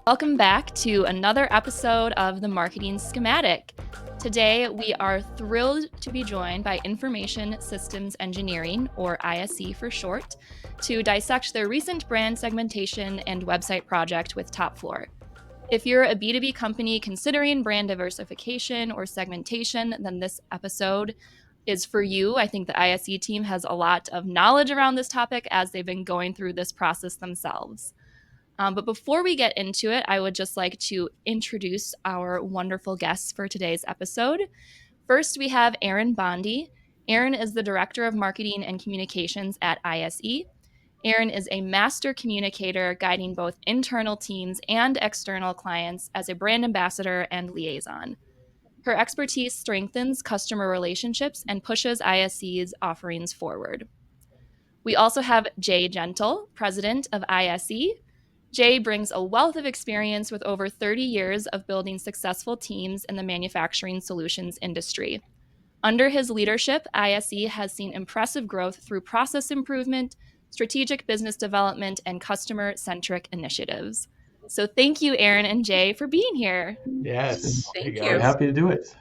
Welcome back to another episode of the Marketing Schematic. Today, we are thrilled to be joined by Information Systems Engineering, or ISE for short, to dissect their recent brand segmentation and website project with Topfloor. If you're a B2B company considering brand diversification or segmentation, then this episode is for you. I think the ISE team has a lot of knowledge around this topic as they've been going through this process themselves. But before we get into it, I would just like to introduce our wonderful guests for today's episode. First, we have Aaron Bondi. Aaron is the Director of Marketing and Communications at ISE. Aaron is a master communicator guiding both internal teams and external clients as a brand ambassador and liaison. Her expertise strengthens customer relationships and pushes ISE's offerings forward. We also have Jay Gentle, President of ISE. Jay brings a wealth of experience with over 30 years of building successful teams in the manufacturing solutions industry. Under his leadership, ISE has seen impressive growth through process improvement, strategic business development, and customer-centric initiatives. So thank you, Aaron and Jay, for being here. Yes. Thank you. you. Happy to do it.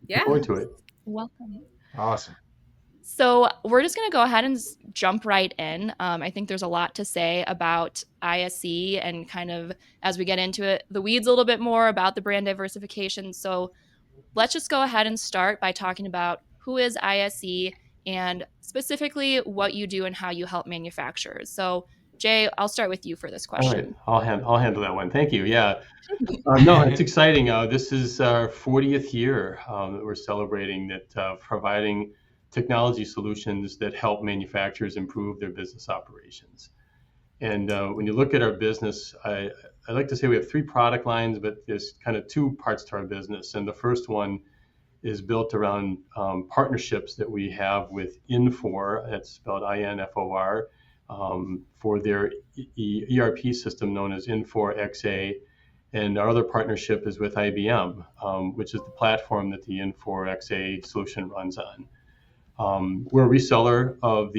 Yeah. Look forward to it. Welcome. Awesome. So we're just going to go ahead and jump right in. I think there's a lot to say about ISE and kind of as we get into it, the weeds a little bit more about the brand diversification. So let's just go ahead and start by talking about who is ISE and specifically what you do and how you help manufacturers. So Jay, I'll start with you for this question. All right. I'll handle that one. Thank you. Yeah. No, it's exciting. This is our 40th year that we're celebrating that providing technology solutions that help manufacturers improve their business operations. And when you look at our business, I like to say we have three product lines, but there's kind of two parts to our business. And the first one is built around partnerships that we have with Infor, that's spelled INFOR, for their ERP system known as Infor XA. And our other partnership is with IBM, which is the platform that the Infor XA solution runs on. We're a reseller of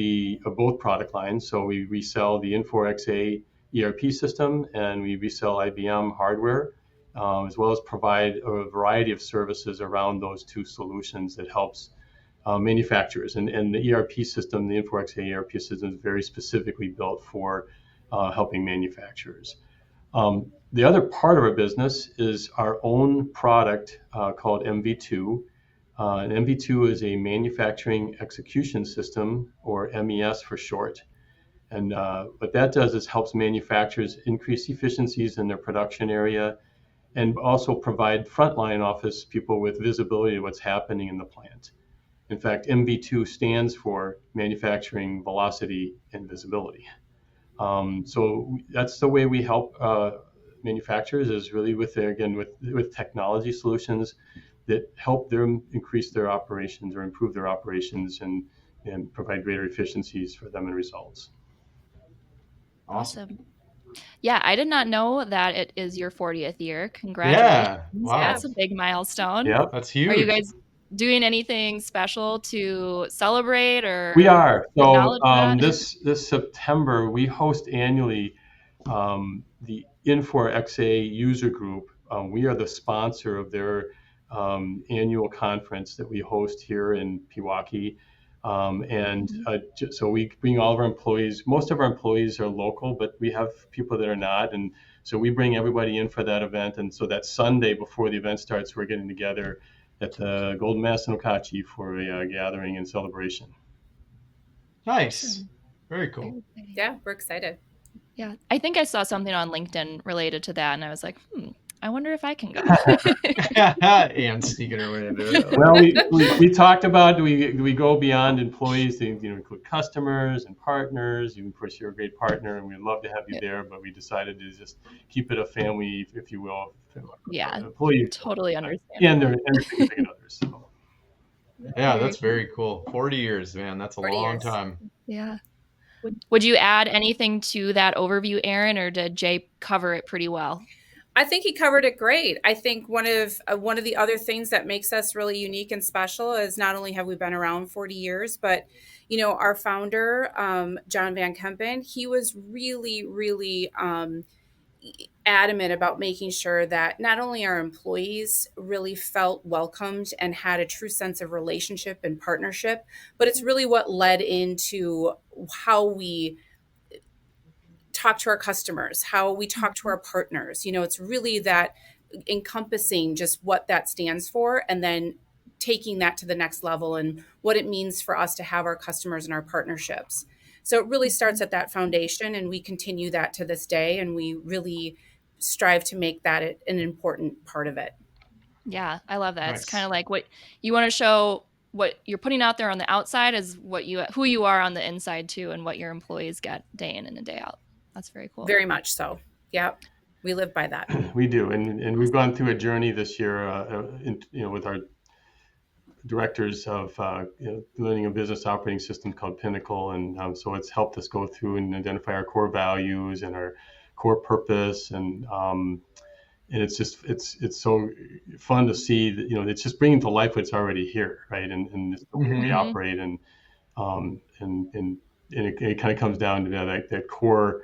both product lines. So we resell the Infor XA ERP system and we resell IBM hardware, as well as provide a variety of services around those two solutions that helps manufacturers. And the ERP system, the Infor XA ERP system, is very specifically built for helping manufacturers. The other part of our business is our own product called MV2. And MV2 is a manufacturing execution system, or MES for short. And what that does is helps manufacturers increase efficiencies in their production area and also provide frontline office people with visibility of what's happening in the plant. In fact, MV2 stands for manufacturing velocity and visibility. So that's the way we help manufacturers, is really with technology solutions that help them increase their operations or improve their operations and provide greater efficiencies for them and results. Awesome. Yeah, I did not know that it is your 40th year. Congratulations. Yeah, wow. That's a big milestone. Yeah, That's huge. Are you guys doing anything special to celebrate or we are. So acknowledge that? this September, we host annually the Infor XA user group. We are the sponsor of their annual conference that we host here in Pewaukee. So we bring all of our employees. Most of our employees are local, but we have people that are not. And so we bring everybody in for that event. And so that Sunday before the event starts, we're getting together at the Golden Mass in Okachi for a gathering and celebration. Nice. Very cool. Yeah, we're excited. Yeah, I think I saw something on LinkedIn related to that, and I was like, I wonder if I can go. And sneaking her way into it. Well, we talked about we go beyond employees to include customers and partners. Of course, you're a great partner, and we'd love to have you there. But we decided to just keep it a family, if you will. Yeah, employees. Totally understand. And their significant others. So. Yeah, that's very cool. 40 years, man. That's a long time. Yeah. Would you add anything to that overview, Aaron, or did Jay cover it pretty well? I think he covered it great. I think one of the other things that makes us really unique and special is not only have we been around 40 years, but our founder, John Van Kempen, he was really, really adamant about making sure that not only our employees really felt welcomed and had a true sense of relationship and partnership, but it's really what led into how we talk to our customers, how we talk to our partners. It's really that encompassing just what that stands for, and then taking that to the next level and what it means for us to have our customers and our partnerships. So it really starts at that foundation, and we continue that to this day, and we really strive to make that an important part of it. Yeah, I love that. It's kind Nice. of like what you want to show, what you're putting out there on the outside is who you are on the inside too, and what your employees get day in and day out. That's very cool. Very much so. Yep. We live by that. We do, and we've gone through a journey this year, with our directors of learning a business operating system called Pinnacle, and so it's helped us go through and identify our core values and our core purpose, and it's so fun to see that it's just bringing to life what's already here, right? And it's the way we operate, and it kind of comes down to that core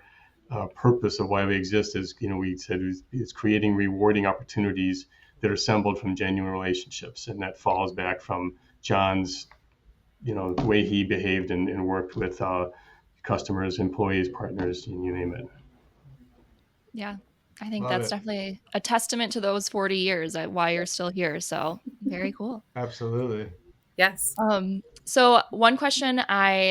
purpose of why we exist. Is we said is creating rewarding opportunities that are assembled from genuine relationships, and that falls back from John's the way he behaved and worked with customers, employees, partners, you name it. Yeah, I think Love that's it. definitely a testament to those 40 years, why you're still here. So very cool. Absolutely. Yes. So one question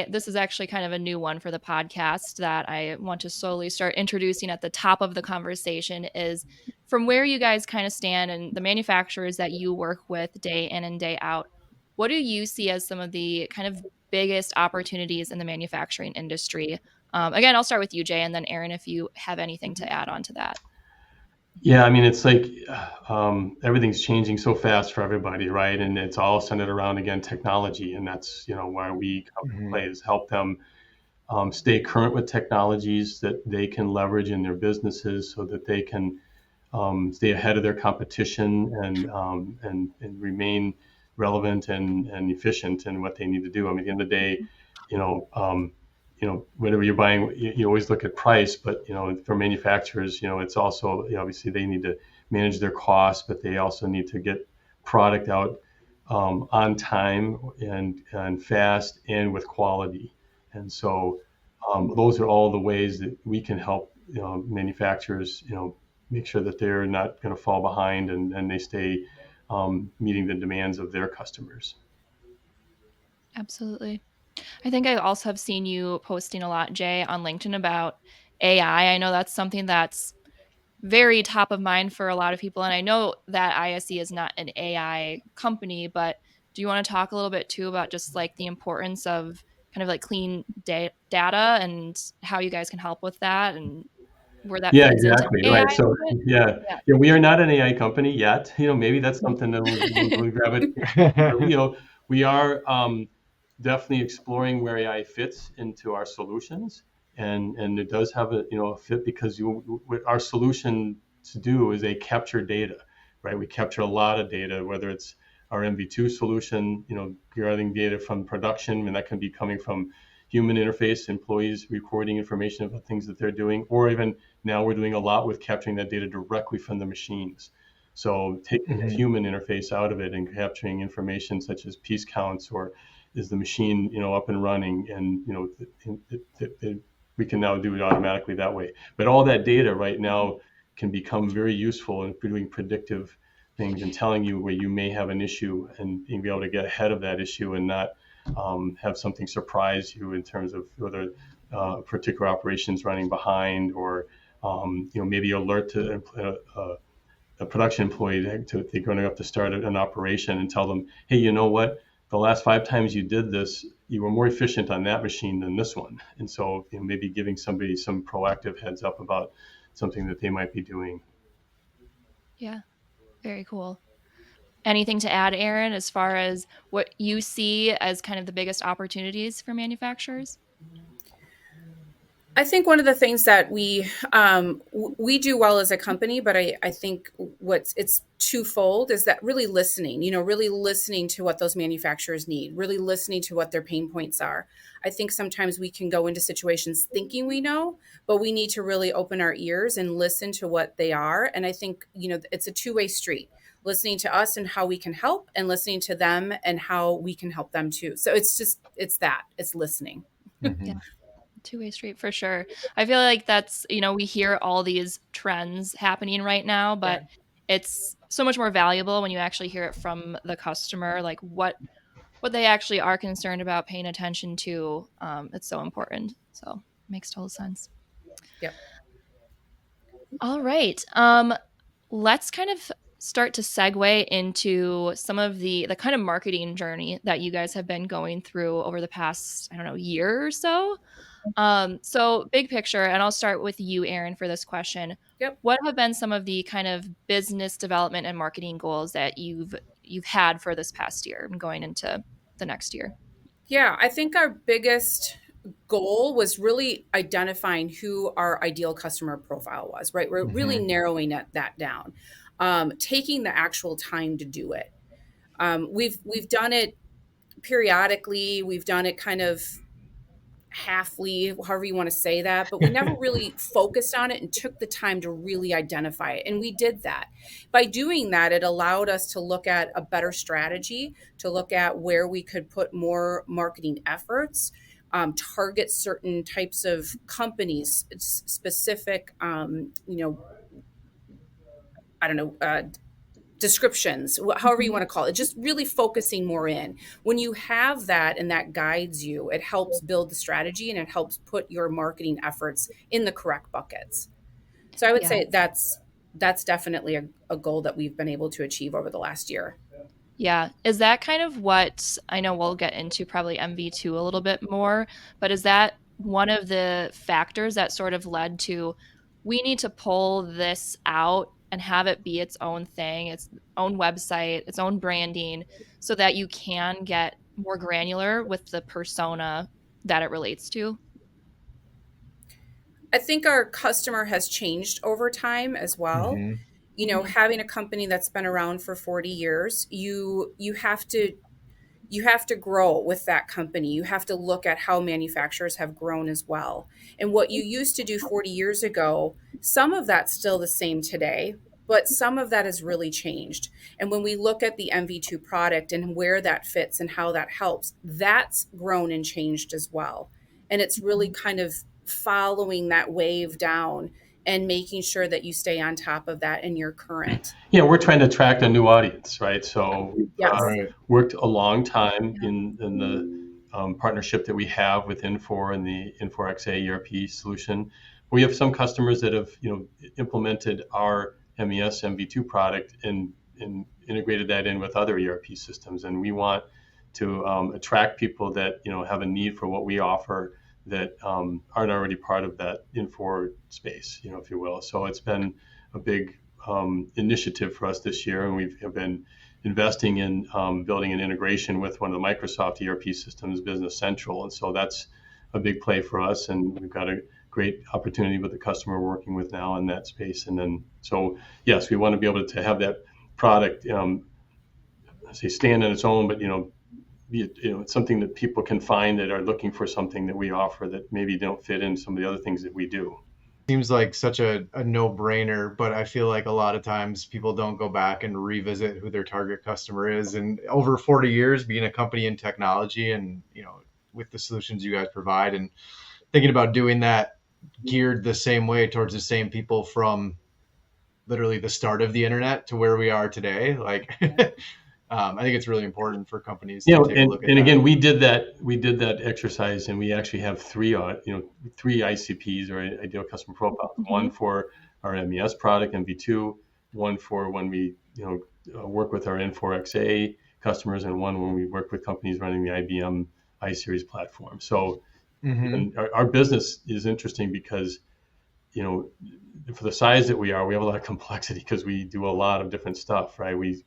this is actually kind of a new one for the podcast that I want to slowly start introducing at the top of the conversation is, from where you guys kind of stand and the manufacturers that you work with day in and day out, what do you see as some of the kind of biggest opportunities in the manufacturing industry? Again, I'll start with you, Jay, and then Aaron, if you have anything to add on to that. Yeah, I mean, it's like everything's changing so fast for everybody, right? And it's all centered around, again, technology, and that's why we come to play, is help them stay current with technologies that they can leverage in their businesses, so that they can stay ahead of their competition, and remain relevant and efficient in what they need to do. I mean, at the end of the day, you know, um, whenever you're buying, you always look at price, but for manufacturers, it's also obviously they need to manage their costs, but they also need to get product out on time and fast and with quality. And so those are all the ways that we can help manufacturers make sure that they're not going to fall behind, and they stay meeting the demands of their customers. Absolutely. I think I also have seen you posting a lot, Jay, on LinkedIn about AI. I know that's something that's very top of mind for a lot of people. And I know that ISE is not an AI company, but do you want to talk a little bit too about just like the importance of kind of like clean data and how you guys can help with that and where that Yeah, feeds into exactly. AI Right. a So little bit? Yeah. yeah, we are not an AI company yet. Maybe that's something that we'll gravitate to. We are definitely exploring where AI fits into our solutions, and it does have a fit, because what our solution to do is they capture data, right? We capture a lot of data, whether it's our MV2 solution, gathering data from production, and that can be coming from human interface, employees recording information about things that they're doing, or even now we're doing a lot with capturing that data directly from the machines. So taking the human interface out of it and capturing information such as piece counts, or is the machine up and running, and we can now do it automatically that way. But all that data right now can become very useful in doing predictive things and telling you where you may have an issue, and being able to get ahead of that issue, and not have something surprise you in terms of whether particular operations running behind, or maybe alert to a production employee they're going to have to start an operation, and tell them, hey, you know what? The last 5 times you did this, you were more efficient on that machine than this one. And so maybe giving somebody some proactive heads up about something that they might be doing. Yeah. Very cool. Anything to add, Aaron, as far as what you see as kind of the biggest opportunities for manufacturers? I think one of the things that we do well as a company, but I think it's twofold is that really listening, really listening to what those manufacturers need, really listening to what their pain points are. I think sometimes we can go into situations thinking we know, but we need to really open our ears and listen to what they are. And I think, it's a two-way street, listening to us and how we can help, and listening to them and how we can help them too. So it's listening. Yeah. Mm-hmm. Two-way street for sure. I feel like that's, we hear all these trends happening right now, Yeah. but it's so much more valuable when you actually hear it from the customer, like what they actually are concerned about, paying attention to. It's so important. So it makes total sense. Yep. All right. Let's kind of start to segue into some of the kind of marketing journey that you guys have been going through over the past, I don't know, year or so. So big picture, and I'll start with you, Erin, for this question. Yep. What have been some of the kind of business development and marketing goals that you've had for this past year and going into the next year? Yeah, I think our biggest goal was really identifying who our ideal customer profile was, right? We're really Mm-hmm. narrowing that down, taking the actual time to do it. We've done it periodically. We've done it kind of halfly, however you want to say that, but we never really focused on it and took the time to really identify it. And we did that. By doing that, it allowed us to look at a better strategy, to look at where we could put more marketing efforts, target certain types of companies, specific, I don't know, descriptions, however you want to call it, just really focusing more in. When you have that and that guides you, it helps build the strategy and it helps put your marketing efforts in the correct buckets. So I would Yeah. say that's definitely a goal that we've been able to achieve over the last year. Yeah. Is that kind of what I know we'll get into probably MV2 a little bit more, but is that one of the factors that sort of led to we need to pull this out and have it be its own thing, its own website, its own branding, so that you can get more granular with the persona that it relates to? I think our customer has changed over time as well. Mm-hmm. Having a company that's been around for 40 years, you have to grow with that company. You have to look at how manufacturers have grown as well. And what you used to do 40 years ago, some of that's still the same today, but some of that has really changed. And when we look at the MV2 product and where that fits and how that helps, that's grown and changed as well. And it's really kind of following that wave down and making sure that you stay on top of that and you're current. Yeah, we're trying to attract a new audience, right? So we've Yes. Right. worked a long time Yeah. in the partnership that we have with Infor and the Infor XA ERP solution. We have some customers that have implemented our MES MV2 product and integrated that in with other ERP systems, and we want to attract people that have a need for what we offer that aren't already part of that Infor space, if you will. So it's been a big initiative for us this year, and we've been investing in building an integration with one of the Microsoft ERP systems, Business Central, and so that's a big play for us. And we've got a great opportunity with the customer we're working with now in that space. And then, so yes, we want to be able to have that product, say, stand on its own, but be it's something that people can find that are looking for something that we offer that maybe don't fit in some of the other things that we do. Seems like such a no-brainer, but I feel like a lot of times people don't go back and revisit who their target customer is. And over 40 years being a company in technology and, with the solutions you guys provide and thinking about doing that geared the same way towards the same people from literally the start of the internet to where we are today. Like, I think it's really important for companies to take a look at and that. again, we did that exercise, and we actually have three ICPs, or ideal customer profiles. Mhm. One for our MES product MV2, one for when we work with our Infor XA customers, and one when we work with companies running the IBM iSeries platform. So Mm-hmm. and our business is interesting because for the size that we are, we have a lot of complexity because we do a lot of different stuff, right? We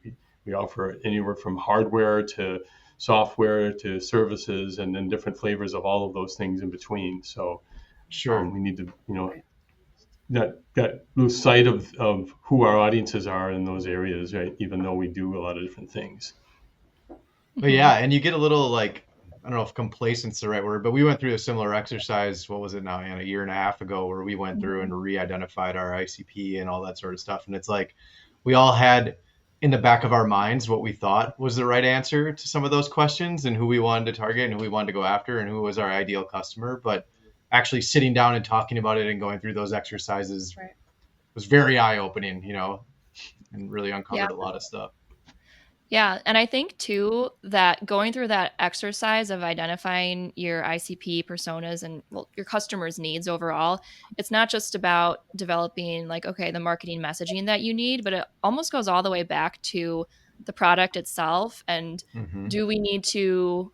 offer anywhere from hardware to software to services, and then different flavors of all of those things in between. So Sure. We need to, Right. not lose sight of who our audiences are in those areas, right? Even though we do a lot of different things. But yeah, and you get a little like, I don't know if complacent's the right word, but we went through a similar exercise. What was it now, Anna, a year and a half ago, where we went through and re-identified our ICP and all that sort of stuff. And it's like we all had in the back of our minds what we thought was the right answer to some of those questions and who we wanted to target and who we wanted to go after and who was our ideal customer. But actually sitting down and talking about it and going through those exercises Right. was very eye-opening, and really Yeah. uncovered a lot of stuff. Yeah. And I think too that going through that exercise of identifying your ICP personas and your customers' needs overall, it's not just about developing like, okay, the marketing messaging that you need, but it almost goes all the way back to the product itself. And do we need to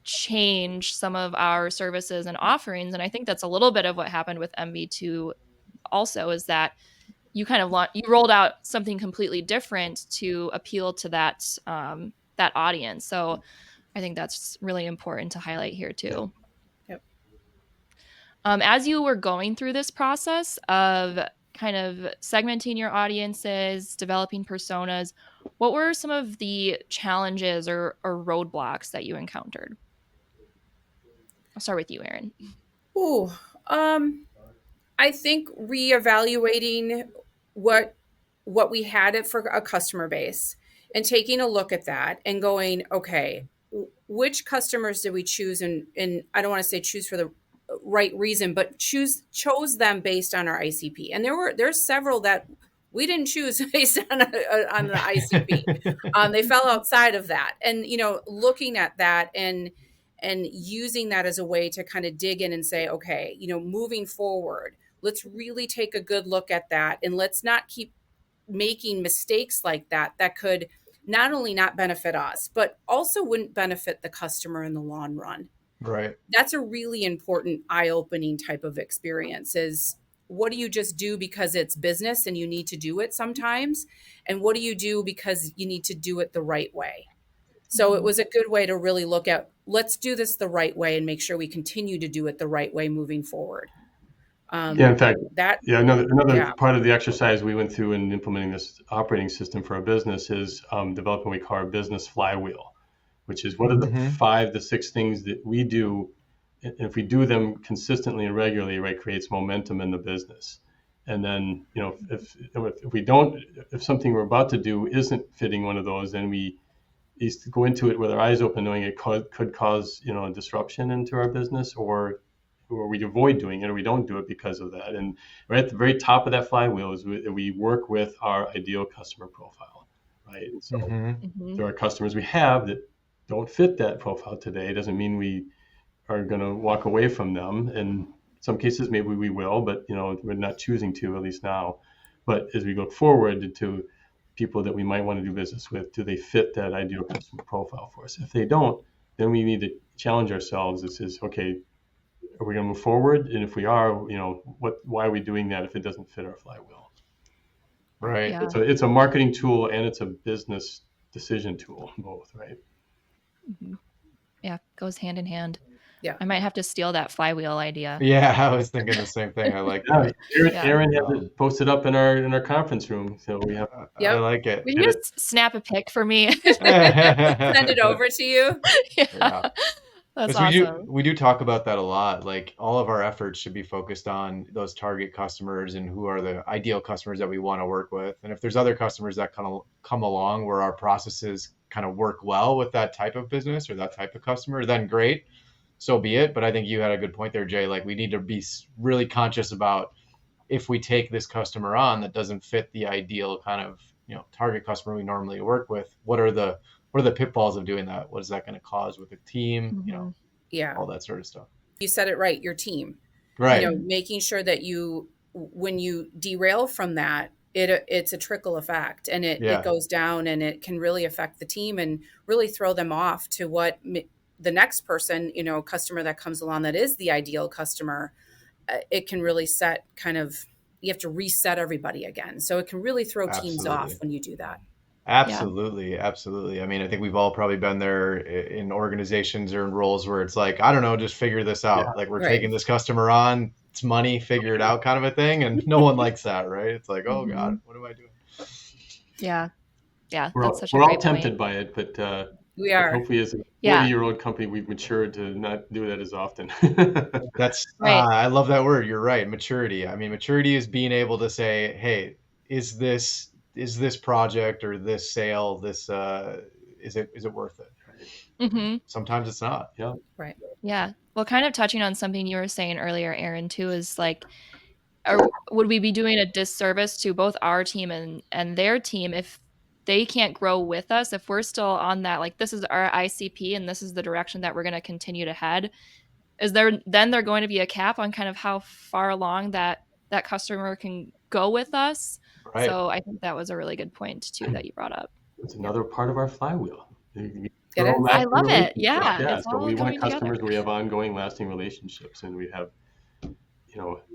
change some of our services and offerings? And I think that's a little bit of what happened with MV2 also, is that you kind of you rolled out something completely different to appeal to that audience. So I think that's really important to highlight here too. Yep. As you were going through this process of kind of segmenting your audiences, developing personas, what were some of the challenges or roadblocks that you encountered? I'll start with you, Erin. Ooh, I think reevaluating what we had it for a customer base and taking a look at that and going, okay, which customers did we choose? And I don't want to say choose for the right reason, but chose them based on our ICP. And there's several that we didn't choose based on the ICP. They fell outside of that. And looking at that and using that as a way to kind of dig in and say, okay, moving forward, let's really take a good look at that, and let's not keep making mistakes like that could not only not benefit us, but also wouldn't benefit the customer in the long run. Right. That's a really important eye-opening type of experience. Is what do you just do because it's business and you need to do it sometimes? And what do you do because you need to do it the right way? So it was a good way to really look at, let's do this the right way and make sure we continue to do it the right way moving forward. In fact, another Yeah. part of the exercise we went through in implementing this operating system for our business is developing what we call our business flywheel, which is what are the 5 to 6 things that we do, and if we do them consistently and regularly, right, creates momentum in the business. And then, if we don't, if something we're about to do isn't fitting one of those, then we go into it with our eyes open, knowing it could cause a disruption into our business, or we avoid doing it, or we don't do it because of that. And right at the very top of that flywheel is we work with our ideal customer profile, right? And so there are customers we have that don't fit that profile today. It doesn't mean we are going to walk away from them. In some cases, maybe we will, but we're not choosing to, at least now. But as we look forward to people that we might want to do business with, do they fit that ideal customer profile for us? If they don't, then we need to challenge ourselves. This is, okay, are we going to move forward? And if we are, why are we doing that if it doesn't fit our flywheel? Right. Yeah. It's a marketing tool and it's a business decision tool, both, right? Yeah, goes hand in hand. Yeah. I might have to steal that flywheel idea. Yeah, I was thinking the same thing. I like that. Aaron has it posted up in our conference room, so we have. I like it. Will you just snap a pic for me? Send it over to you. Yeah. That's awesome. We do talk about that a lot. Like all of our efforts should be focused on those target customers and who are the ideal customers that we want to work with. And if there's other customers that kind of come along where our processes kind of work well with that type of business or that type of customer, then great, so be it. But I think you had a good point there, Jay. Like we need to be really conscious about if we take this customer on that doesn't fit the ideal kind of target customer we normally work with, what are the pitfalls of doing that? What is that going to cause with the team? Yeah, all that sort of stuff. You said it right. Your team, right? Making sure that when you derail from that, it's a trickle effect, and it goes down, and it can really affect the team and really throw them off to what the next person, customer that comes along that is the ideal customer. It can really set you have to reset everybody again. So it can really throw teams off when you do that. Absolutely. I mean, I think we've all probably been there in organizations or in roles where it's like, I don't know, just figure this out. Like we're taking this customer on, it's money, figure it out kind of a thing. And no one likes that, right? It's like, oh God, what am I doing? Yeah. Yeah. We're That's all, such a we're all great tempted point. by it, We but are. hopefully as a Yeah. 40-year-old company, we've matured to not do that as often. That's Right. I love that word. You're right. Maturity. I mean, maturity is being able to say, hey, is this project or this sale, this is it worth it? Hmm. Sometimes it's not. Yeah. Right. Yeah. Well, kind of touching on something you were saying earlier, Aaron, too, is like, would we be doing a disservice to both our team and their team if they can't grow with us, if we're still on that, like, this is our ICP and this is the direction that we're going to continue to head? Is there going to be a cap on kind of how far along that customer can go with us? Right. So I think that was a really good point too that you brought up. It's Yep. another part of our flywheel. You It grow is. I lasting love it. relationships. Yeah, Yeah. it's So all we want coming together. customers, we have ongoing lasting relationships, and we have,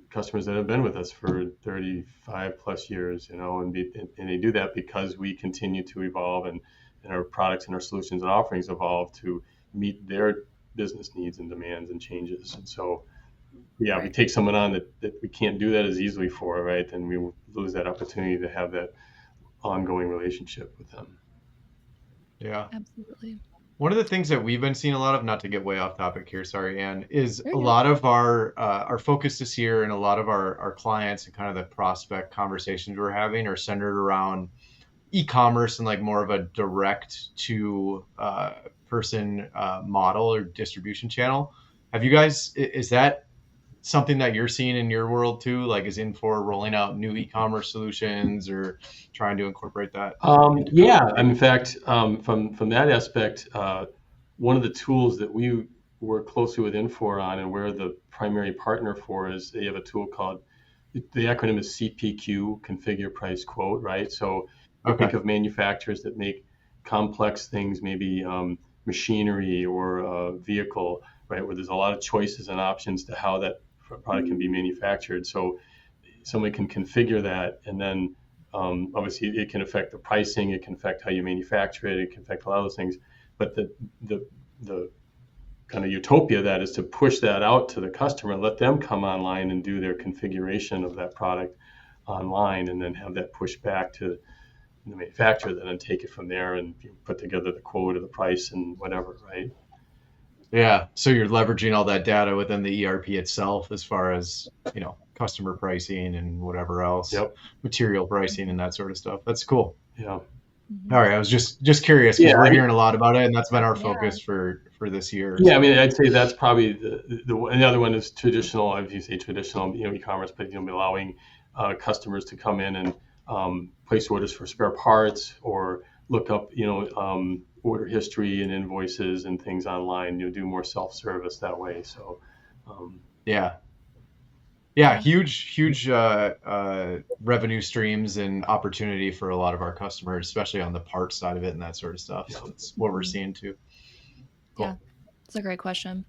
customers that have been with us for 35 plus years, and they do that because we continue to evolve, and our products and our solutions and offerings evolve to meet their business needs and demands and changes. And so, yeah, we Right. take someone on that we can't do that as easily for, right? Then we lose that opportunity to have that ongoing relationship with them. Yeah. Absolutely. One of the things that we've been seeing a lot of, not to get way off topic here, sorry, Anne, is Very a good. lot of our focus this year and a lot of our clients and kind of the prospect conversations we're having are centered around e-commerce and like more of a direct to person model or distribution channel. Have you guys, is that something that you're seeing in your world too? Like is Infor rolling out new e-commerce solutions or trying to incorporate that into Yeah, company? in fact, from that aspect, one of the tools that we work closely with Infor on, and we're the primary partner for, is they have a tool called, the acronym is CPQ, Configure Price Quote, right? So you think Okay. of manufacturers that make complex things, maybe machinery or vehicle, right, where there's a lot of choices and options to how that product can be manufactured. So someone can configure that, and then obviously it can affect the pricing, it can affect how you manufacture it, it can affect a lot of those things. But the kind of utopia of that is to push that out to the customer, let them come online and do their configuration of that product online, and then have that pushed back to the manufacturer, then take it from there and put together the quote or the price and whatever, right? Yeah. So you're leveraging all that data within the ERP itself as far as, customer pricing and whatever else, Yep. material pricing and that sort of stuff. That's cool. Yeah. Mhm. All right. I was just curious because Yeah. we're hearing a lot about it and that's been our Yeah. focus for this year. Yeah, I So mean, I'd say that's probably and the other one is traditional. If you say traditional, e-commerce, but allowing customers to come in and place orders for spare parts or look up, order history and invoices and things online. Do more self-service that way. So, yeah. Yeah, Yeah. huge revenue streams and opportunity for a lot of our customers, especially on the parts side of it and that sort of stuff. So that's what we're seeing too. Yeah. Cool. It's a great question.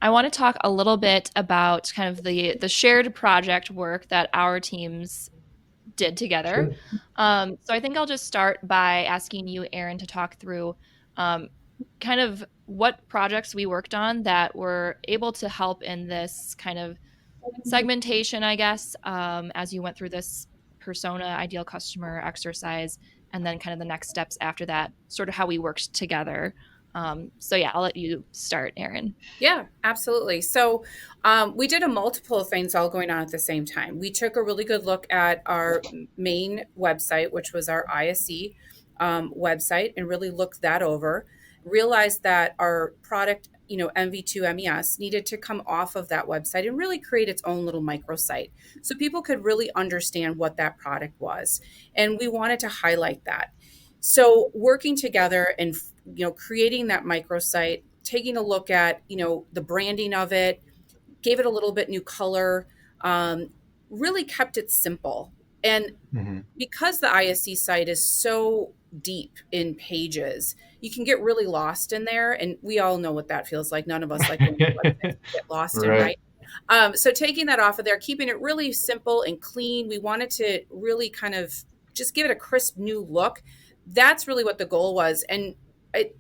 I want to talk a little bit about kind of the shared project work that our teams did together. sure. So I think I'll just start by asking you, Aaron, to talk through um, kind of what projects we worked on that were able to help in this kind of segmentation, I guess, as you went through this persona, ideal customer exercise, and then kind of the next steps after that, sort of how we worked together. So yeah, I'll let you start, Aaron. Yeah, absolutely. So we did a multiple of things all going on at the same time. We took a really good look at our main website, which was our ISE website, and really looked that over. Realized that our product, MV2 MES, needed to come off of that website and really create its own little microsite so people could really understand what that product was. And we wanted to highlight that. So working together and creating that microsite, taking a look at the branding of it, gave it a little bit new color, um, really kept it simple. And Hmm. because the ISC site is so deep in pages, you can get really lost in there, and we all know what that feels like. None of us like going to websites to get lost in, Right. right? So taking that off of there, keeping it really simple and clean, we wanted to really kind of just give it a crisp new look. That's really what the goal was. And it,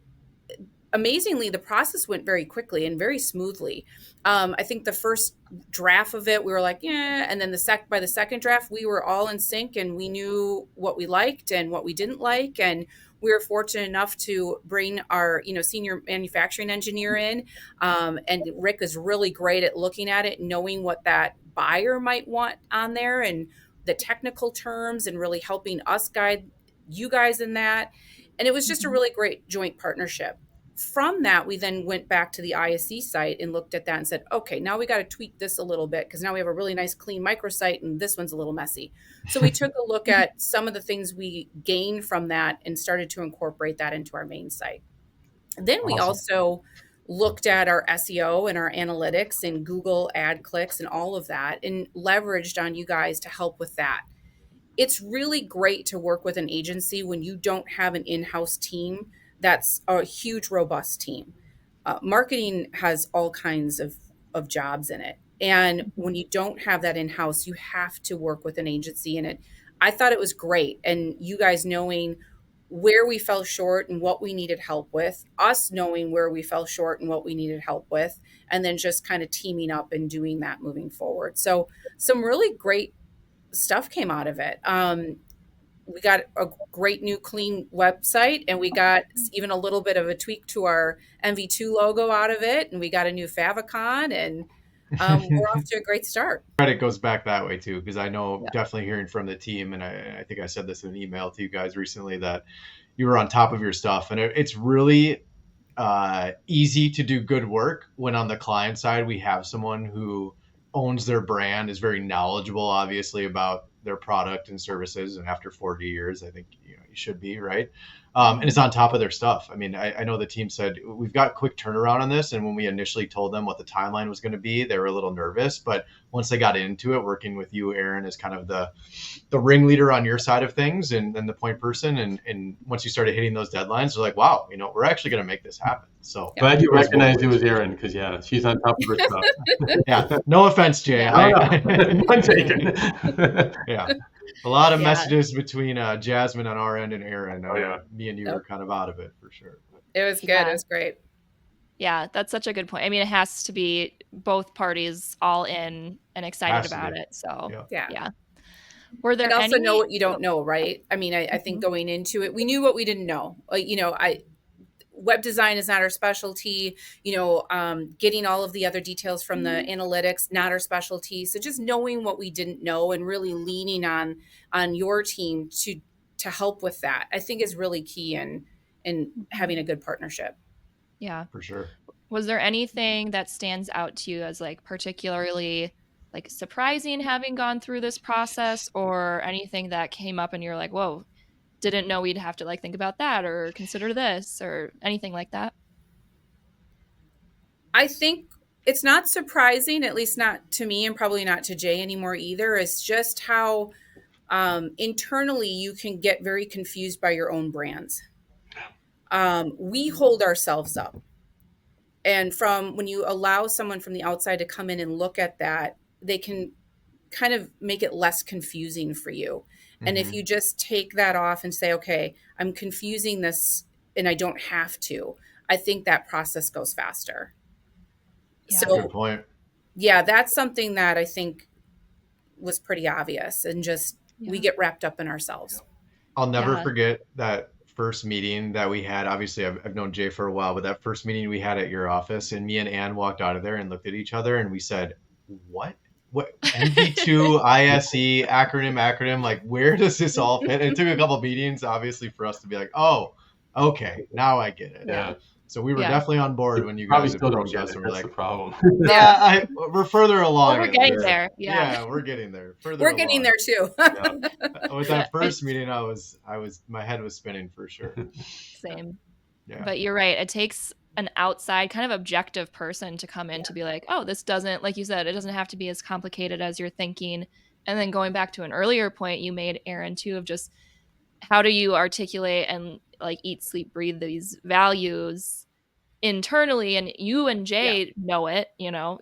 amazingly, the process went very quickly and very smoothly. I think the first draft of it, we were like, yeah, and then by the second draft, we were all in sync and we knew what we liked and what we didn't like, and we were fortunate enough to bring our senior manufacturing engineer in, and Rick is really great at looking at it, knowing what that buyer might want on there and the technical terms, and really helping us guide you guys in that. And it was just a really great joint partnership. From that, we then went back to the ISE site and looked at that and said, okay, now we got to tweak this a little bit because now we have a really nice clean microsite and this one's a little messy. So we took a look at some of the things we gained from that and started to incorporate that into our main site. Then we Awesome. also looked at our SEO and our analytics and Google ad clicks and all of that, and leveraged on you guys to help with that. It's really great to work with an agency when you don't have an in-house team that's a huge, robust team. Marketing has all kinds of jobs in it. And when you don't have that in-house, you have to work with an agency in it. I thought it was great. And you guys knowing where we fell short and what we needed help with, us knowing where we fell short and what we needed help with, and then just kind of teaming up and doing that moving forward. So some really great stuff came out of it. We got a great new clean website, and we got even a little bit of a tweak to our MV2 logo out of it, and we got a new favicon, and we're off to a great start. Credit goes back that way too, because I know Yeah. definitely hearing from the team, and I think I said this in an email to you guys recently, that you were on top of your stuff, and it's really easy to do good work when on the client side we have someone who owns their brand, is very knowledgeable, obviously, about their product and services. And after 40 years, I think you should be, right. And it's on top of their stuff. I mean, I know the team said we've got quick turnaround on this, and when we initially told them what the timeline was going to be, they were a little nervous. But once they got into it, working with you, Aaron, as kind of the ringleader on your side of things, and the point person, and once you started hitting those deadlines, they're like, wow, we're actually going to make this happen. So Glad you recognized it was Erin, because yeah, she's on top of her stuff. Yeah, no offense, Jay. None taken. Yeah, a lot of messages between Jasmine on our end and Aaron. Me and you were kind of out of it for sure. It was good. It was great. Yeah, that's such a good point. I mean, it has to be both parties all in and excited about it. So yeah. Were there and also know what you don't know, right? I mean, I think going into it, we knew what we didn't know. Web design is not our specialty. Getting all of the other details from the analytics, not our specialty. So just knowing what we didn't know and really leaning on your team to help with that, I think is really key in having a good partnership. Yeah, for sure. Was there anything that stands out to you as like particularly like surprising having gone through this process, or anything that came up and you're like, whoa, didn't know we'd have to like think about that or consider this or anything like that? I think it's not surprising, at least not to me and probably not to Jay anymore either. It's just how internally you can get very confused by your own brands. We hold ourselves up. And from when you allow someone from the outside to come in and look at that, they can kind of make it less confusing for you. And if you just take that off and say, okay, I'm confusing this and I don't have to, I think that process goes faster. Yeah. So, good point. Yeah, that's something that I think was pretty obvious, and just we get wrapped up in ourselves. I'll never forget that first meeting that we had. Obviously, I've known Jay for a while, but that first meeting we had at your office, and me and Ann walked out of there and looked at each other and we said, what MV2 ISE acronym, like where does this all fit? And it took a couple of meetings, obviously, for us to be like, oh, okay, now I get it. Yeah. So we were definitely on board when you guys approached us, and we're like, the problem. We're further along. We're getting there. Yeah, we're getting there. We're getting there too. With that first meeting, my head was spinning for sure. Same. Yeah. But you're right. It takes an outside kind of objective person to come in to be like, oh, this doesn't, like you said, it doesn't have to be as complicated as you're thinking. And then going back to an earlier point you made, Aaron, too, of just how do you articulate and like eat, sleep, breathe these values internally? And you and Jay know it, you know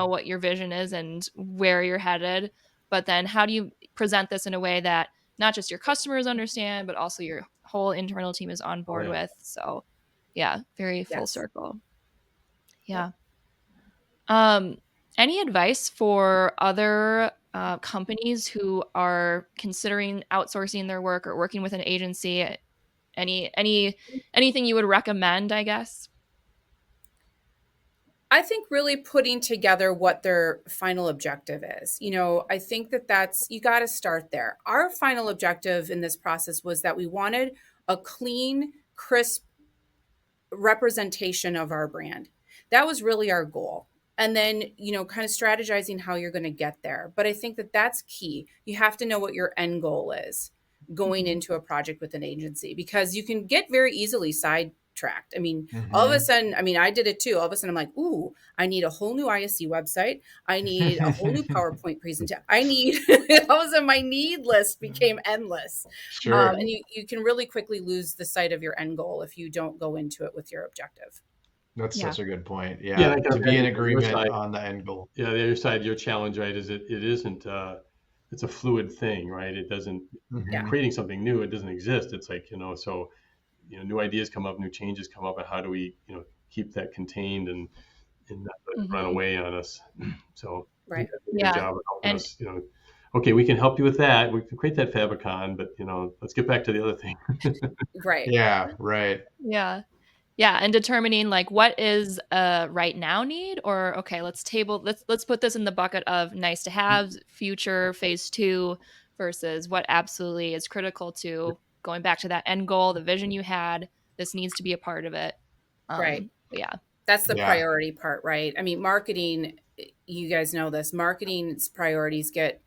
what your vision is and where you're headed. But then how do you present this in a way that not just your customers understand, but also your whole internal team is on board with? So Yeah, very full Yes. circle. Yep. Yeah. Um, any advice for other companies who are considering outsourcing their work or working with an agency? Anything you would recommend, I guess? I think really putting together what their final objective is. I think that's, you got to start there. Our final objective in this process was that we wanted a clean, crisp representation of our brand. That was really our goal. And then, kind of strategizing how you're going to get there. But I think that's key. You have to know what your end goal is going Mhm. into a project with an agency, because you can get very easily sidetracked. I mean, all of a Hmm. sudden, I did it too. All of a sudden, I'm like, ooh, I need a whole new ISE website. I need a whole new PowerPoint presentation. I need, all of a sudden, my need list became endless. Sure. And you can really quickly lose the sight of your end goal if you don't go into it with your objective. That's Yeah. such a good point. Yeah, Yeah. and I can To be in imagine on your agreement side, on the end goal. yeah, the other side, your challenge, right, is it isn't it's a fluid thing, right? It doesn't Yeah. Hmm. creating something new, it doesn't exist. It's like, so new ideas come up, new changes come up, and how do we, keep that contained and not let it run Mhm. away on us? So you Right. guys did a good Yeah. job of helping And us, okay, we can help you with that. We can create that favicon, but let's get back to the other thing. Right. Yeah. Right. yeah. Yeah, and determining like what is a right now need, or okay, let's put this in the bucket of nice to have, future phase 2, versus what absolutely is critical to going back to that end goal, the vision you had. This needs to be a part of it. Right. Yeah. That's the Yeah. priority part, right? I mean, marketing, you guys know this, marketing's priorities get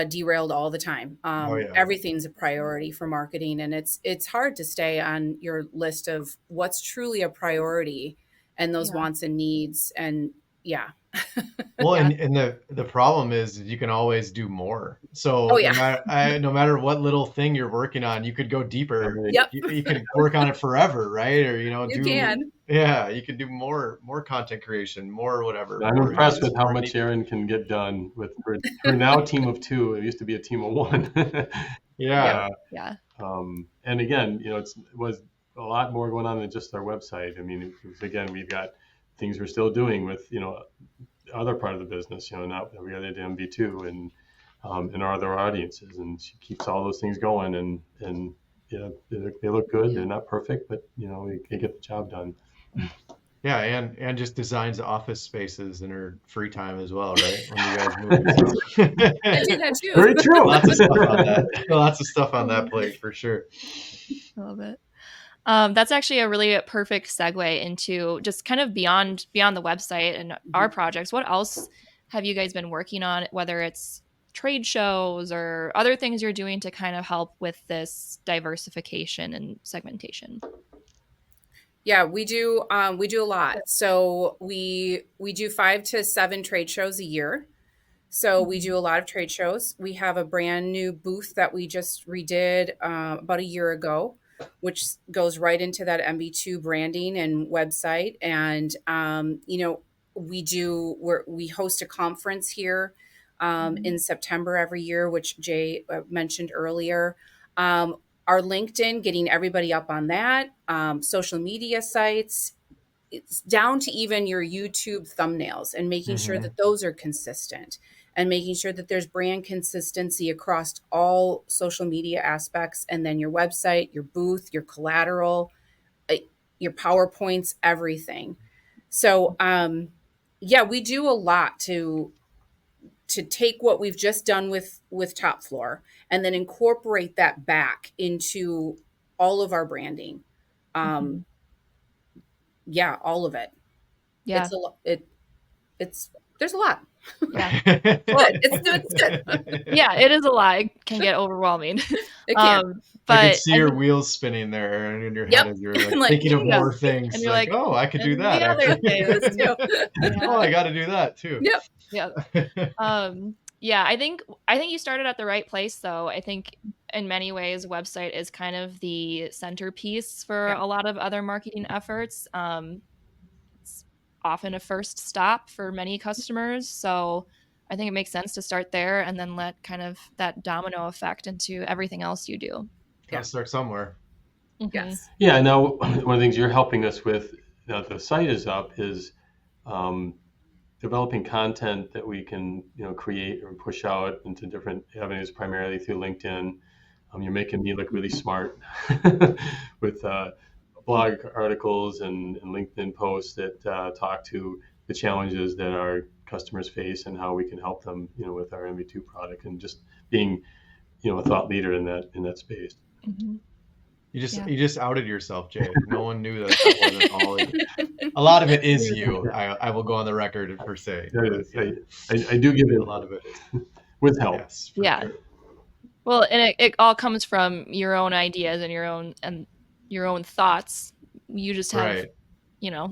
derailed all the time. Oh yeah. Everything's a priority for marketing, and it's hard to stay on your list of what's truly a priority and those Yeah. wants and needs. And yeah. Well, Yeah. and the problem is you can always do more. Oh So yeah. no matter what little thing you're working on, you could go deeper. Right. Yep. You could work on it forever, right? Or You do can. yeah, you could do more content creation, more whatever, I'm more impressed ads, with how more much media. Erin can get done with her now team of two. It used to be a team of one. Yep. Yeah. Yeah. And again, it was a lot more going on than just our website. I mean, again, we've got things we're still doing with, other part of the business, not related to MV2 and our other audiences. And she keeps all those things going and they look good. Yeah. They're not perfect, but, they get the job done. Yeah, and just designs office spaces in her free time as well, right? When you guys move. So I do that too. Very true. lots of stuff on that. Lots of stuff on that plate for sure. I love it. That's actually a really perfect segue into just kind of beyond the website and our projects. What else have you guys been working on, whether it's trade shows or other things you're doing to kind of help with this diversification and segmentation? Yeah, we do. We do a lot. So we do 5 to 7 trade shows a year. So we do a lot of trade shows. We have a brand new booth that we just redid about a year ago, which goes right into that MB2 branding and website. And we host a conference here Mhm. in September every year, which Jay mentioned earlier. Um, our LinkedIn, getting everybody up on that, social media sites, it's down to even your YouTube thumbnails, and making sure Hmm. that those are consistent, and making sure that there's brand consistency across all social media aspects, and then your website, your booth, your collateral, uh, your PowerPoints, everything. So yeah, we do a lot to take what we've just done with Top Floor and then incorporate that back into all of our branding. Mhm. Um, yeah, all of it. Yeah. It's a it it's there's a lot. Yeah. It's Well, good. It's good. yeah, it is a lot. It can get overwhelming. It can. I could But see I your think, wheels spinning there in your head Yep. as you're like I'm like, thinking of yeah. more And things. you're Like, like, oh, I could do and that the other actually. those things. too. Oh, Yeah. I got to do that too. Yep. Yeah. Yeah, I think you started at the right place though. I think in many ways website is kind of the centerpiece for Yeah. a lot of other marketing efforts. It's often a first stop for many customers, so I think it makes sense to start there and then let kind of that domino effect into everything else you do. Got Yeah. to start somewhere. Mhm. Yes. Yeah. Now, one of the things you're helping us with now that the site is up is um, developing content that we can, create or push out into different avenues, primarily through LinkedIn. You're making me look really smart with blog articles and LinkedIn posts that talk to the challenges that our customers face and how we can help them, with our MV2 product, and just being, a thought leader in that space. Mhm. You just Yeah. you just outed yourself, Jay. No one knew that wasn't all you. A lot of it is you. I will go on the record for saying. But yeah, I do give a it lot of it is. with help. Yes, for Yeah. sure. Well, and it all comes from your own ideas and your own thoughts. You just have, Right.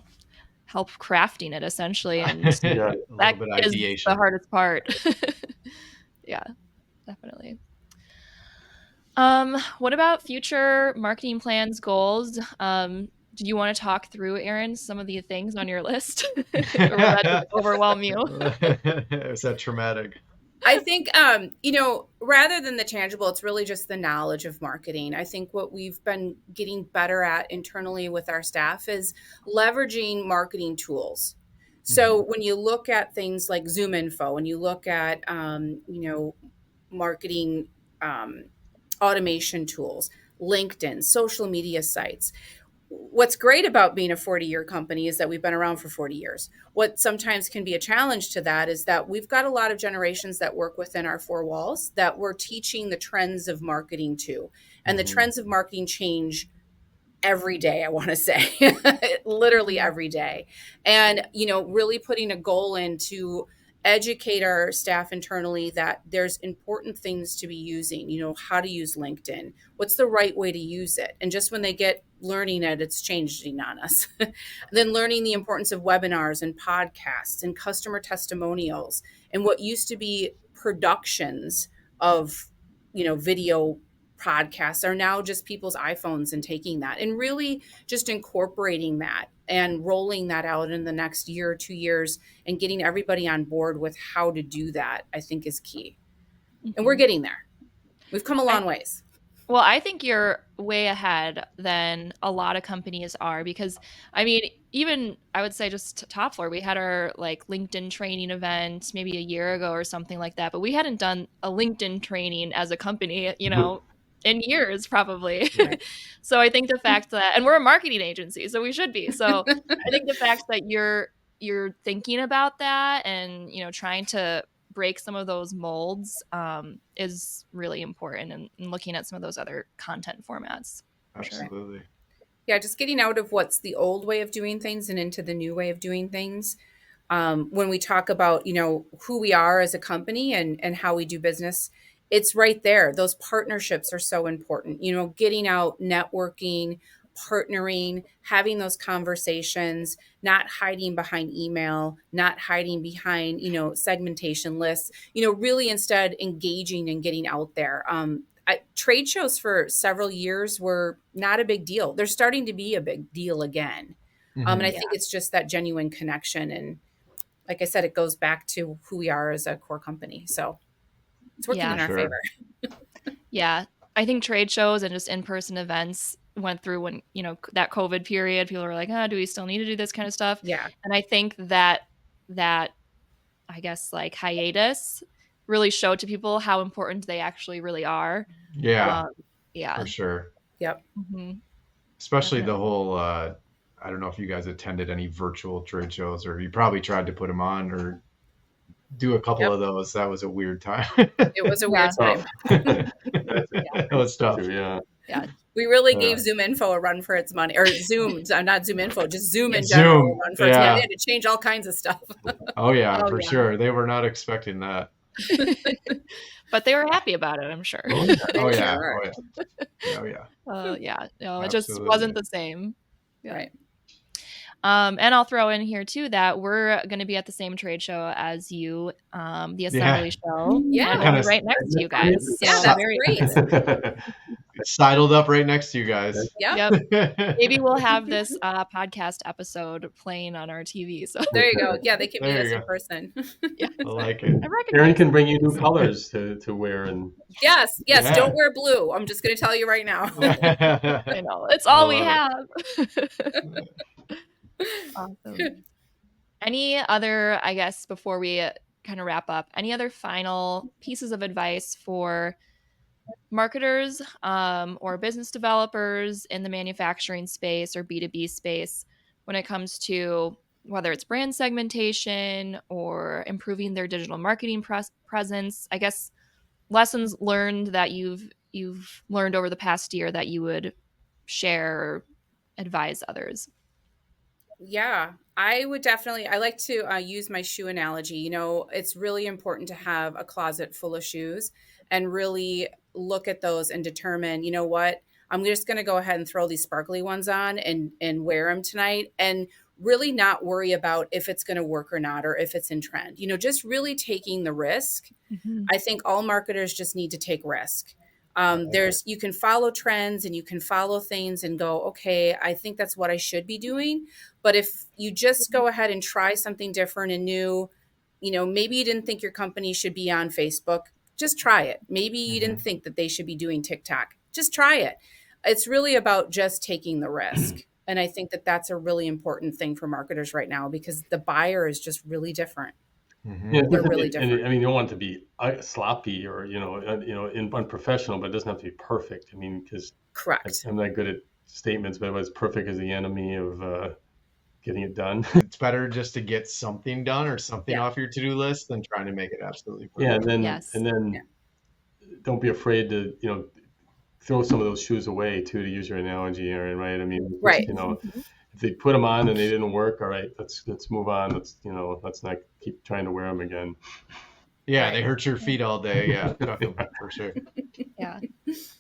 help crafting it essentially, and Yeah. A little that bit is the ideation. hardest part. Yeah, definitely. What about future marketing plans, goals? Do you want to talk through, Erin, some of the things on your list? Or will that just overwhelm you? Is that traumatic? I think, rather than the tangible, it's really just the knowledge of marketing. I think what we've been getting better at internally with our staff is leveraging marketing tools. So when you look at things like Zoom Info, when you look at, marketing um, automation tools, LinkedIn, social media sites, what's great about being a 40-year company is that we've been around for 40 years. What sometimes can be a challenge to that is that we've got a lot of generations that work within our four walls that we're teaching the trends of marketing to. And the trends of marketing change every day, I want to say, literally every day. And, really putting a goal in to educate our staff internally that there's important things to be using, how to use LinkedIn, what's the right way to use it. And just when they get learning it, it's changing on us. Then learning the importance of webinars and podcasts and customer testimonials and what used to be productions of, video podcasts are now just people's iPhones, and taking that and really just incorporating that and rolling that out in the next year or 2 years and getting everybody on board with how to do that, I think is key. And we're Mhm. getting there. We've come a I long ways. Well, I think you're way ahead than a lot of companies are because, I mean, even I would say just top floor, we had our like LinkedIn training event maybe a year ago or something like that, but we hadn't done a LinkedIn training as a company, in years probably. Right. So I think the fact that, and we're a marketing agency, so we should be. So I think the fact that you're thinking about that and, trying to break some of those molds is really important, and looking at some of those other content formats for sure. Absolutely. Yeah, just getting out of what's the old way of doing things and into the new way of doing things. When we talk about, who we are as a company and how we do business, it's right there. Those partnerships are so important, getting out, networking, partnering, having those conversations, not hiding behind email, not hiding behind, segmentation lists, really instead engaging and getting out there. Trade shows for several years were not a big deal. They're starting to be a big deal again. And I Yeah. think it's just that genuine connection. And like I said, it goes back to who we are as a core company. So it's working Yeah. in For our sure. favor. Yeah. I think trade shows and just in-person events went through when, that COVID period, people were like, do we still need to do this kind of stuff? Yeah. And I think that I guess like hiatus really showed to people how important they actually really are. Yeah, Um, yeah. for sure. Yep. Mhm. Especially the Definitely. whole I don't know if you guys attended any virtual trade shows, or you probably tried to put them on or do a couple Yep. of those. That was a weird time. It was a Yeah. weird time. That was tough. Yeah. Yeah. We really Yeah. gave Zoom Info a run for its money, or Zoom, not Zoom Info, just Zoom in general a Zoom. run for its money. They Yeah. had to change all kinds of stuff. Oh yeah, Oh for yeah. sure. They were not expecting that. But they were happy about it, I'm sure. Oh, yeah. They Oh sure yeah. are. Oh yeah. Oh yeah. Yeah. No, it just Absolutely. wasn't the same. Yeah. Right. And I'll throw in here too that we're going to be at the same trade show as you, the Yeah. assembly show, Yeah. and we'll Kind be of right next to you guys. So Yeah, I'm that's very great. excited. sidled up right next to you guys. Yep. Maybe we'll have this podcast episode playing on our TV. So There you go. Yeah, they can meet There us you in go. person. yeah, I like it. I Aaron recognize can bring you things. new colors to wear, and Yes, Yeah. don't wear blue. I'm just going to tell you right now. I know it's all we love have. Awesome. Any other, I guess, before we kind of wrap up, any other final pieces of advice for marketers or business developers in the manufacturing space or B2B space when it comes to whether it's brand segmentation or improving their digital marketing presence? I guess lessons learned that you've learned over the past year that you would share or advise others. Yeah, I would definitely. I like to use my shoe analogy. It's really important to have a closet full of shoes and really look at those and determine, you know what, I'm just going to go ahead and throw these sparkly ones on and wear them tonight, and really not worry about if it's going to work or not, or if it's in trend. Just really taking the risk. I think all marketers just need to take risk. You can follow trends and you can follow things and go, okay, I think that's what I should be doing. But if you just go ahead and try something different and new, maybe you didn't think your company should be on Facebook, just try it. Maybe you didn't think that they should be doing TikTok, just try it. It's really about just taking the risk. And I think that that's a really important thing for marketers right now, because the buyer is just really different. Yeah, They're really different. And you don't want it to be sloppy or unprofessional, but it doesn't have to be perfect. Because Correct. I'm not good at statements, but it's perfect is the enemy of getting it done. It's better just to get something done or something off your to-do list than trying to make it absolutely perfect. Yeah, and then don't be afraid to throw some of those shoes away too, to use your analogy, Aaron. Right? Right. If they put them on and they didn't work, all right, let's move on. Let's not keep trying to wear them again. Yeah, they hurt your feet all day. Yeah, for sure. Yeah,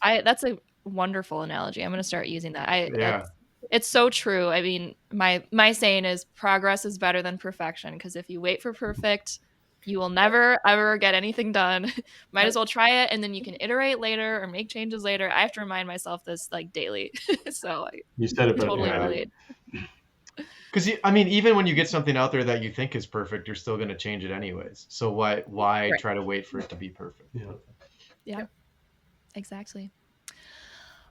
that's a wonderful analogy. I'm going to start using that. It's so true. I mean, my saying is progress is better than perfection, because if you wait for perfect, you will never ever get anything done. Might as well try it, and then you can iterate later or make changes later. I have to remind myself this daily. So you said it totally relate. Because even when you get something out there that you think is perfect, you're still going to change it anyways. So why try to wait for it to be perfect? Yeah, exactly.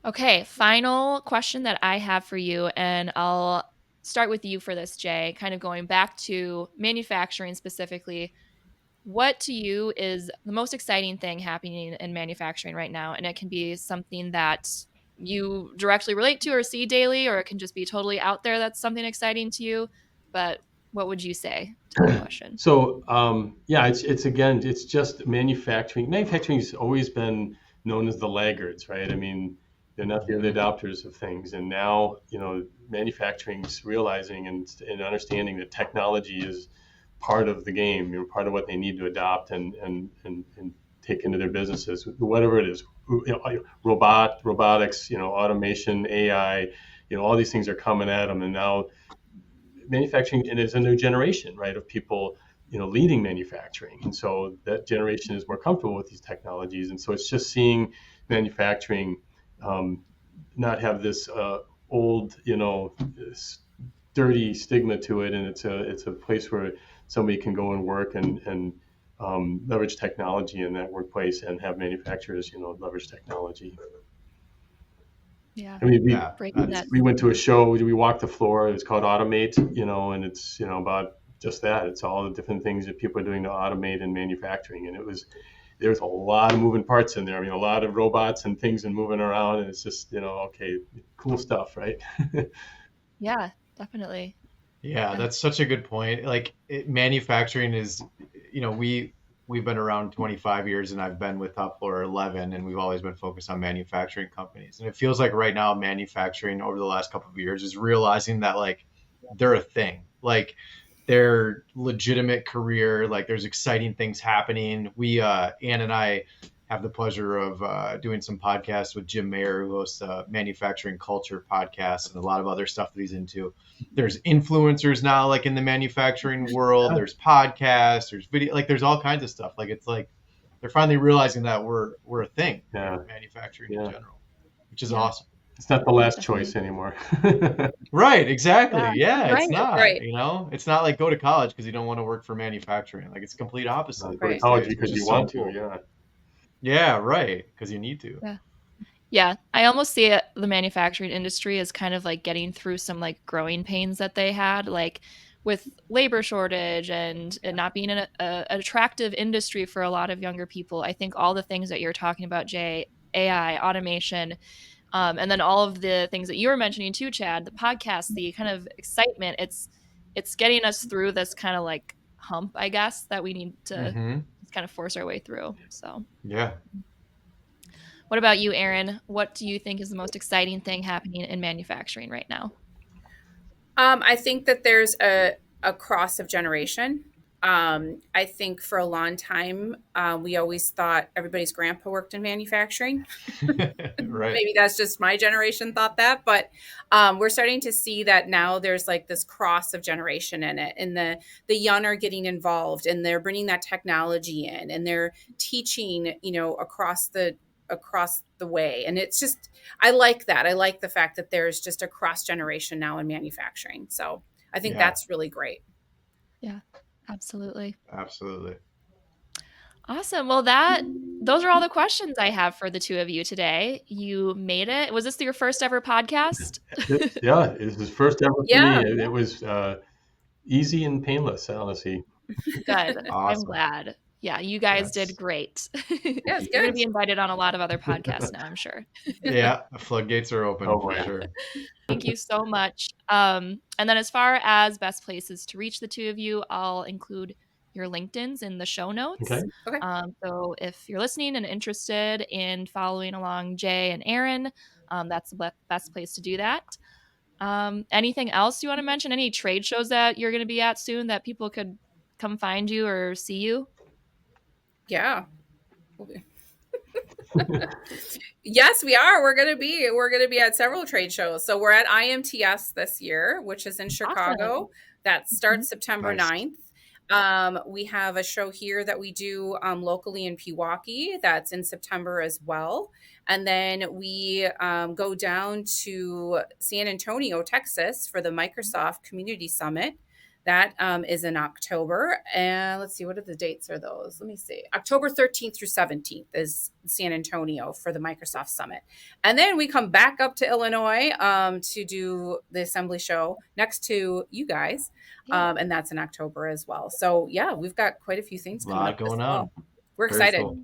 Okay, final question that I have for you, and I'll start with you for this, Jay, kind of going back to manufacturing specifically. What to you is the most exciting thing happening in manufacturing right now? And it can be something that you directly relate to or see daily, or it can just be totally out there that's something exciting to you. But what would you say to that question? So it's just manufacturing. Manufacturing has always been known as the laggards, right? They're not the early adopters of things, and now manufacturing's realizing and understanding that technology is part of the game, part of what they need to adopt and take into their businesses, whatever it is, robotics, automation, AI, all these things are coming at them, and now manufacturing, and it's a new generation, right, of people, leading manufacturing, and so that generation is more comfortable with these technologies, and so it's just seeing manufacturing not have this old, dirty stigma to it, and it's a place where somebody can go and work and leverage technology in that workplace, and have manufacturers, leverage technology. Yeah. We went to a show. We walked the floor. It's called Automate, and it's about just that. It's all the different things that people are doing to automate in manufacturing, and there's a lot of moving parts in there. A lot of robots and things and moving around, and it's just okay, cool stuff, right? Yeah, definitely. Yeah, that's such a good point. Manufacturing is, we've been around 25 years, and I've been with Top Floor 11, and we've always been focused on manufacturing companies. And it feels like right now, manufacturing over the last couple of years is realizing that they're a thing. Their legitimate career, there's exciting things happening. Ann and I have the pleasure of doing some podcasts with Jim Mayer, who hosts a manufacturing culture podcast and a lot of other stuff that he's into. There's influencers now, in the manufacturing world. There's podcasts, there's video, there's all kinds of stuff. They're finally realizing that we're a thing in manufacturing in general. which is Yeah. awesome. It's not the last Definitely. choice anymore. Right, exactly. Yeah. Yeah, it's Right. not, Right. it's not like go to college because you don't want to work for manufacturing. Like it's complete opposite Go to these college days, which because is you so want to, cool. yeah. Yeah, right, because you need to. Yeah. Yeah, I almost see it, the manufacturing industry as kind of like getting through some like growing pains that they had, like with labor shortage and it not being an attractive industry for a lot of younger people. I think all the things that you're talking about, Jay, AI, automation, and then all of the things that you were mentioning too, Chad, the podcast, the kind of excitement, it's getting us through this kind of like hump, I guess, that we need to Mm-hmm. kind of force our way through. So. Yeah. What about you, Aaron? What do you think is the most exciting thing happening in manufacturing right now? I think that there's a cross of generation. I think for a long time, we always thought everybody's grandpa worked in manufacturing. Right. Maybe that's just my generation thought that, but we're starting to see that now there's like this cross of generation in it, and the young are getting involved, and they're bringing that technology in, and they're teaching, across the way, and it's just I like that. I like the fact that there's just a cross generation now in manufacturing. So I think Yeah, that's really great. Yeah, absolutely. absolutely. Awesome. Well, those are all the questions I have for the two of you today. You made it. Was this your first ever podcast? Yeah, this is first ever for me. Yeah, It was easy and painless, honestly. Good. I'm Awesome. glad. Yeah, you guys did Yes. great. yeah, it's You're going to good. be invited on a lot of other podcasts now, I'm sure. Yeah, the floodgates are open Oh for boy. sure. Thank you so much. And then as far as best places to reach the two of you, I'll include your LinkedIn's in the show Okay. notes. Okay. So if you're listening and interested in following along Jay and Aaron, that's the best place to do that. Anything else you want to mention? Any trade shows that you're going to be at soon that people could come find you or see you? Yeah. Yes, we are. We're gonna be at several trade shows. So we're at IMTS this year, which is in Chicago. Awesome. That starts September Nice. 9th. We have a show here that we do locally in Pewaukee. That's in September as well. And then we go down to San Antonio, Texas for the Microsoft Community Summit. That is in October. And let's see, what are the dates are those? Let me see. October 13th through 17th is San Antonio for the Microsoft Summit. And then we come back up to Illinois to do the assembly show next to you guys. Yeah. And that's in October as well. So yeah, we've got quite a few things A coming lot up going as well. on. We're Very excited. cool.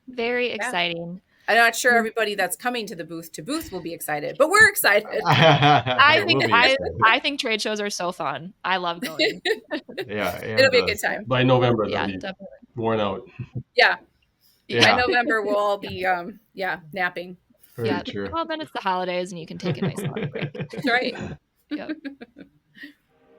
Very exciting. I'm not sure everybody that's coming to the booth will be excited, but we're excited. I We'll think be I, excited. I think trade shows are so fun. I love going. Yeah, It'll be a good time. By November, Yeah, they'll be definitely. worn out. Yeah. Yeah. By November, we'll all be napping. Very Yeah. true. Well, then it's the holidays and you can take a nice long break. That's right. Yep.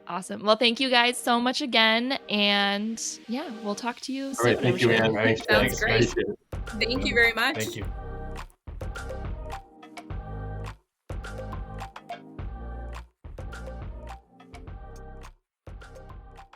Awesome. Well, thank you guys so much again. And yeah, we'll talk to you All soon. right. Thank I'm you, sure. Ann. Thanks. Sounds great. Appreciate it. Thank you very much. Thank you.